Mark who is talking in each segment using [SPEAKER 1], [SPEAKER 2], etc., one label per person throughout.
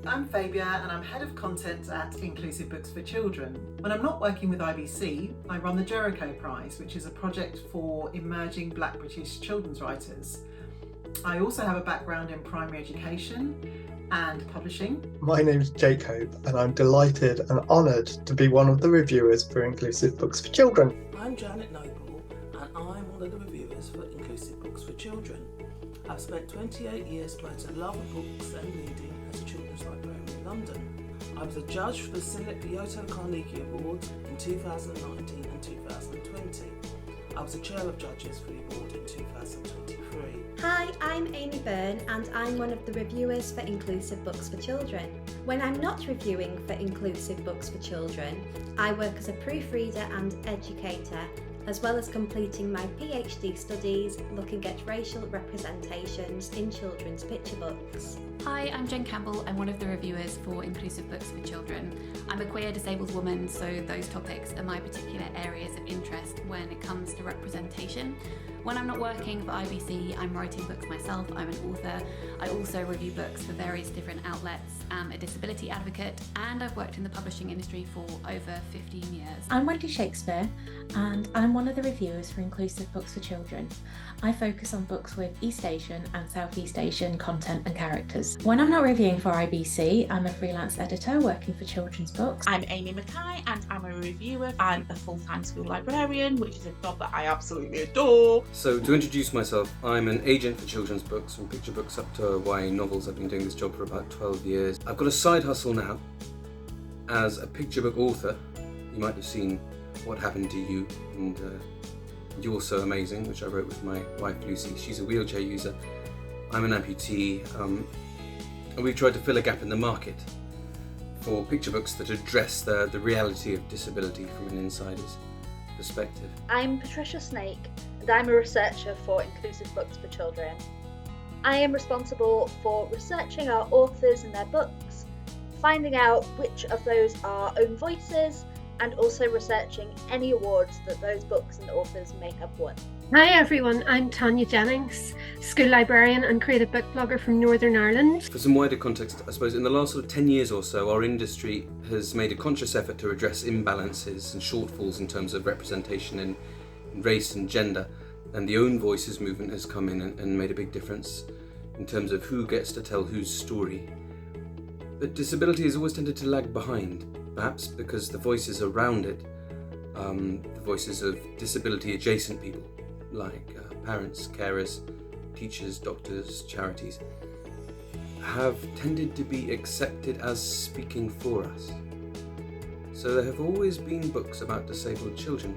[SPEAKER 1] I'm Fabia and I'm Head of Content at Inclusive Books for Children. When I'm not working with IBC, I run the Jericho Prize, which is a project for emerging Black British children's writers. I also have a background in primary education and publishing.
[SPEAKER 2] My name's Jacob and I'm delighted and honoured to be one of the reviewers for Inclusive Books for Children.
[SPEAKER 3] I'm Janet Noble and I'm one of the reviewers for Inclusive Books for Children. I've spent 28 years promoting love of books and reading as a children's librarian in London. I was a judge for the CLPE Carnegie Awards in 2019 and 2020. I was the chair of judges for the award in 2023.
[SPEAKER 4] Hi, I'm Amy Byrne and I'm one of the reviewers for Inclusive Books for Children. When I'm not reviewing for Inclusive Books for Children, I work as a proofreader and educator, as well as completing my PhD studies looking at racial representations in children's picture books.
[SPEAKER 5] Hi, I'm Jen Campbell. I'm one of the reviewers for Inclusive Books for Children. I'm a queer disabled woman, so those topics are my particular areas of interest when it comes to representation. When I'm not working for IBC, I'm writing books myself. I'm an author. I also review books for various different outlets. I'm a disability advocate and I've worked in the publishing industry for over 15 years.
[SPEAKER 6] I'm Wendy Shakespeare and I'm one of the reviewers for Inclusive Books for Children. I focus on books with East Asian and Southeast Asian content and characters. When I'm not reviewing for IBC, I'm a freelance editor working for children's books.
[SPEAKER 7] I'm Amy Mackay and I'm a reviewer. I'm a full-time school librarian, which is a job that I absolutely adore.
[SPEAKER 8] So to introduce myself, I'm an agent for children's books, from picture books up to YA novels. I've been doing this job for about 12 years. I've got a side hustle now as a picture book author. You might have seen What Happened to You and You're So Amazing, which I wrote with my wife Lucy. She's a wheelchair user. I'm an amputee, and we've tried to fill a gap in the market for picture books that address the reality of disability from an insider's perspective.
[SPEAKER 9] I'm Patricia Snake and I'm a researcher for Inclusive Books for Children. I am responsible for researching our authors and their books, finding out which of those are own voices, and also researching any awards that those books and authors may have won.
[SPEAKER 10] Hi everyone, I'm Tanya Jennings, school librarian and creative book blogger from Northern Ireland.
[SPEAKER 8] For some wider context, I suppose in the last sort of 10 years or so, our industry has made a conscious effort to address imbalances and shortfalls in terms of representation in race and gender. And the Own Voices movement has come in and made a big difference in terms of who gets to tell whose story. But disability has always tended to lag behind, perhaps because the voices around it, the voices of disability adjacent people, like parents, carers, teachers, doctors, charities, have tended to be accepted as speaking for us. So there have always been books about disabled children,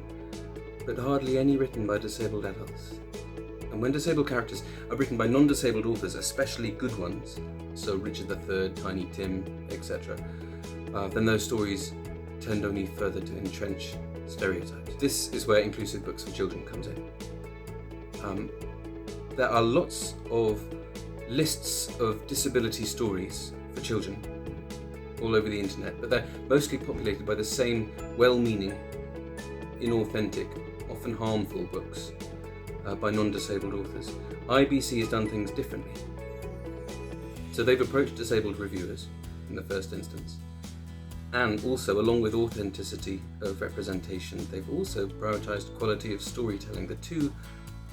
[SPEAKER 8] but hardly any written by disabled adults. And when disabled characters are written by non-disabled authors, especially good ones, so Richard III, Tiny Tim, etc., then those stories tend only further to entrench stereotypes. This is where Inclusive Books for Children comes in. There are lots of lists of disability stories for children all over the internet, but they're mostly populated by the same well-meaning, inauthentic, often harmful books by non-disabled authors. IBC has done things differently. So they've approached disabled reviewers in the first instance, and also, along with authenticity of representation, they've also prioritised quality of storytelling. The two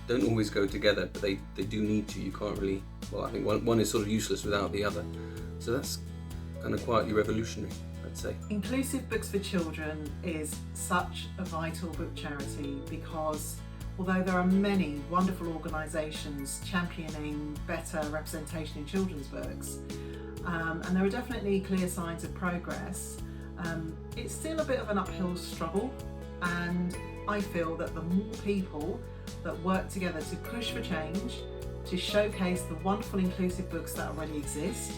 [SPEAKER 8] don't always go together, but they do need to. You can't really, well, I think one is sort of useless without the other. So that's kind of quietly revolutionary, I'd say.
[SPEAKER 1] Inclusive Books for Children is such a vital book charity because although there are many wonderful organisations championing better representation in children's books, and there are definitely clear signs of progress, it's still a bit of an uphill struggle, and I feel that the more people that work together to push for change, to showcase the wonderful inclusive books that already exist,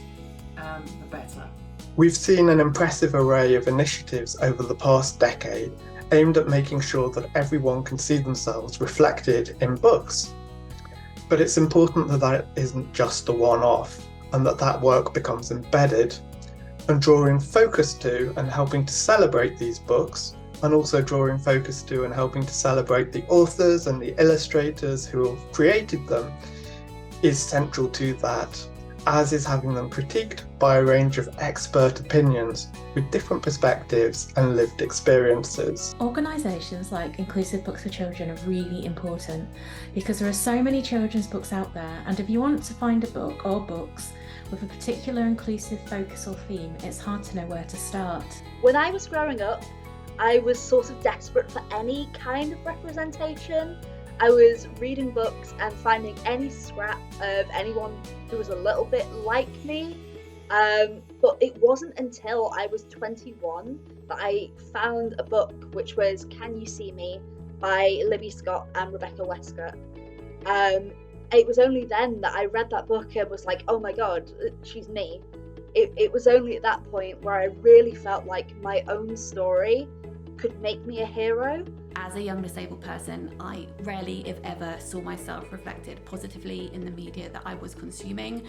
[SPEAKER 1] the better.
[SPEAKER 2] We've seen an impressive array of initiatives over the past decade aimed at making sure that everyone can see themselves reflected in books. But it's important that that isn't just a one-off, and that work becomes embedded and drawing focus to and helping to celebrate these books, and also drawing focus to and helping to celebrate the authors and the illustrators who have created them is central to that. as is having them critiqued by a range of expert opinions with different perspectives and lived experiences.
[SPEAKER 6] Organisations like Inclusive Books for Children are really important because there are so many children's books out there, and if you want to find a book or books with a particular inclusive focus or theme, it's hard to know where to start.
[SPEAKER 9] When I was growing up, I was sort of desperate for any kind of representation. I was reading books and finding any scrap of anyone who was a little bit like me. But it wasn't until I was 21 that I found a book which was Can You See Me by Libby Scott and Rebecca Westcott. It was only then that I read that book and was like, oh my god, she's me. It was only at that point where I really felt like my own story could make me a hero.
[SPEAKER 5] As a young disabled person, I rarely, if ever, saw myself reflected positively in the media that I was consuming.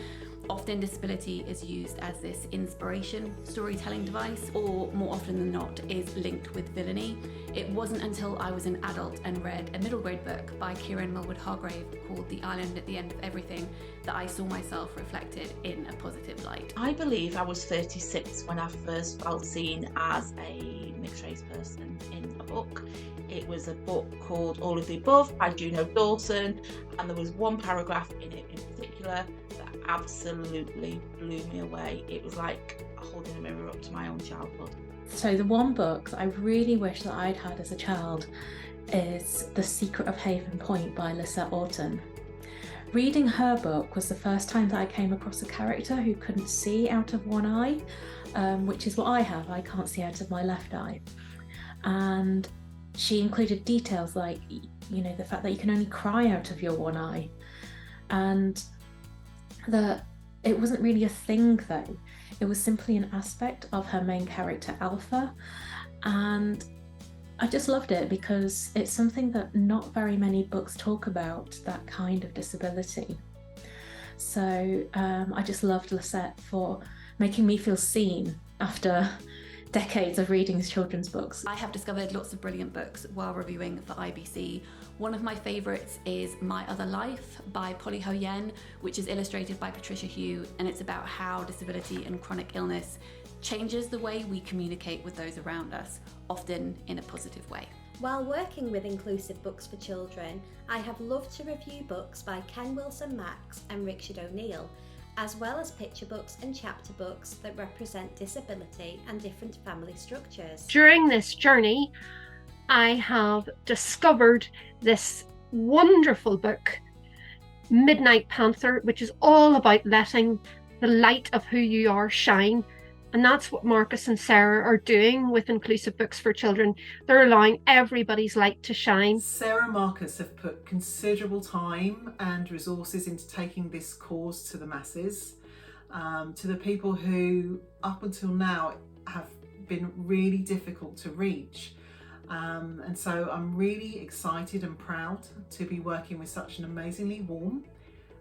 [SPEAKER 5] Often disability is used as this inspiration storytelling device, or more often than not is linked with villainy. It wasn't until I was an adult and read a middle grade book by Kieran Mulwood Hargrave called The Island at the End of Everything that I saw myself reflected in a positive light.
[SPEAKER 7] I believe I was 36 when I first felt seen as a mixed-race person in a book. It was a book called All of the Above by Juno Dawson, and there was one paragraph in it in particular that absolutely blew me away. It was like holding a mirror up to my own childhood.
[SPEAKER 6] So the one book that I really wish that I'd had as a child is The Secret of Haven Point by Lisette Orton. Reading her book was the first time that I came across a character who couldn't see out of one eye, which is what I have. I can't see out of my left eye. And she included details like, you know, the fact that you can only cry out of your one eye, and that it wasn't really a thing though. It was simply an aspect of her main character, Alpha, and I just loved it because it's something that not very many books talk about, that kind of disability. So I just loved Lisette for making me feel seen after decades of reading children's books.
[SPEAKER 5] I have discovered lots of brilliant books while reviewing for IBC. One of my favourites is My Other Life by Polly Ho Yen, which is illustrated by Patricia Hugh, and it's about how disability and chronic illness changes the way we communicate with those around us, often in a positive way.
[SPEAKER 4] While working with Inclusive Books for Children, I have loved to review books by Ken Wilson-Max and Richard O'Neill, as well as picture books and chapter books that represent disability and different family structures.
[SPEAKER 10] During this journey, I have discovered this wonderful book, Midnight Panther, which is all about letting the light of who you are shine. And that's what Marcus and Sarah are doing with Inclusive Books for Children. They're allowing everybody's light to shine.
[SPEAKER 1] Sarah and Marcus have put considerable time and resources into taking this cause to the masses, to the people who up until now have been really difficult to reach. And so I'm really excited and proud to be working with such an amazingly warm,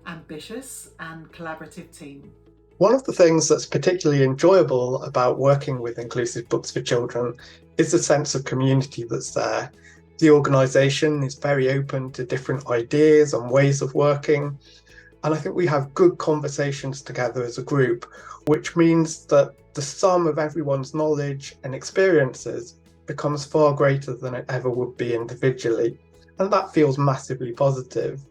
[SPEAKER 1] ambitious and collaborative team.
[SPEAKER 2] One of the things that's particularly enjoyable about working with Inclusive Books for Children is the sense of community that's there. The organisation is very open to different ideas and ways of working, and I think we have good conversations together as a group, which means that the sum of everyone's knowledge and experiences becomes far greater than it ever would be individually, and that feels massively positive.